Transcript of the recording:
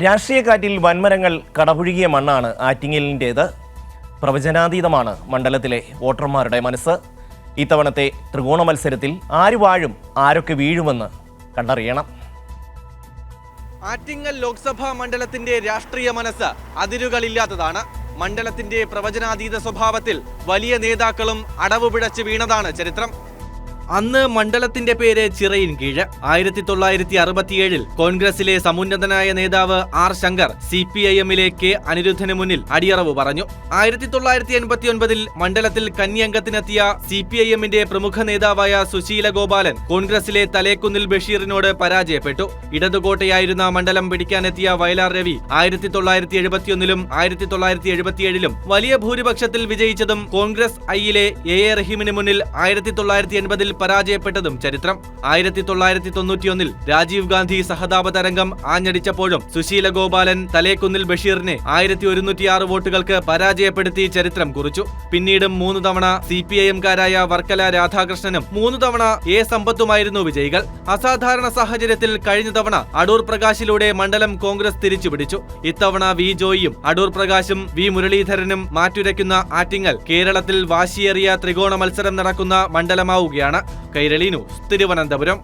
രാഷ്ട്രീയ കാറ്റിൽ വൻമരങ്ങൾ കടപുഴുകിയ മണ്ണാണ് ആറ്റിങ്ങലിൻ്റേത്. പ്രവചനാതീതമാണ് മണ്ഡലത്തിലെ വോട്ടർമാരുടെ മനസ്സ്. ഇത്തവണത്തെ ത്രികോണ മത്സരത്തിൽ ആര് വാഴും, ആരൊക്കെ വീഴുമെന്ന് കണ്ടറിയണം. ആറ്റിങ്ങൽ ലോക്സഭാ മണ്ഡലത്തിന്റെ രാഷ്ട്രീയ മനസ്സ് അതിരുകളില്ലാത്തതാണ്. മണ്ഡലത്തിന്റെ പ്രവചനാതീത സ്വഭാവത്തിൽ വലിയ നേതാക്കളും അടവ് പിഴച്ച് വീണതാണ് ചരിത്രം. അന്ന് മണ്ഡലത്തിന്റെ പേര് ചിറയിൻകീഴ്. 1967 കോൺഗ്രസിലെ സമുന്നതനായ നേതാവ് ആർ ശങ്കർ CPIM-ലെ കെ അനിരുദ്ധന് മുന്നിൽ അടിയറവ് പറഞ്ഞു. 1989 മണ്ഡലത്തിൽ കന്നിയംഗത്തിനെത്തിയ CPIM-ന്റെ പ്രമുഖ നേതാവായ സുശീല ഗോപാലൻ കോൺഗ്രസിലെ തലേക്കുന്നിൽ ബഷീറിനോട് പരാജയപ്പെട്ടു. ഇടതുകോട്ടയായിരുന്ന മണ്ഡലം പിടിക്കാനെത്തിയ വയലാർ രവി 1971 1977 വലിയ ഭൂരിപക്ഷത്തിൽ വിജയിച്ചതും കോൺഗ്രസ് ഐയിലെ AA റഹീമിന് മുന്നിൽ 1980 പരാജയപ്പെട്ടതും ചരിത്രം. 1991 രാജീവ് ഗാന്ധി സഹതാപ തരംഗം ആഞ്ഞടിച്ചപ്പോഴും സുശീല ഗോപാലൻ തലേക്കുന്നിൽ ബഷീറിനെ 1106 വോട്ടുകൾക്ക് പരാജയപ്പെടുത്തി ചരിത്രം കുറിച്ചു. പിന്നീടും 3 തവണ CPIM-കാരായ വർക്കല രാധാകൃഷ്ണനും 3 തവണ A സമ്പത്തുമായിരുന്നു വിജയികൾ. അസാധാരണ സാഹചര്യത്തിൽ കഴിഞ്ഞ തവണ അടൂർ പ്രകാശിലൂടെ മണ്ഡലം കോൺഗ്രസ് തിരിച്ചുപിടിച്ചു. ഇത്തവണ V ജോയിയും അടൂർ പ്രകാശും V മുരളീധരനും മാറ്റുരയ്ക്കുന്ന ആറ്റിങ്ങൽ കേരളത്തിൽ വാശിയേറിയ ത്രികോണ മത്സരം നടക്കുന്ന മണ്ഡലമാവുകയാണ്. കൈരളി ന്യൂസ്, തിരുവനന്തപുരം.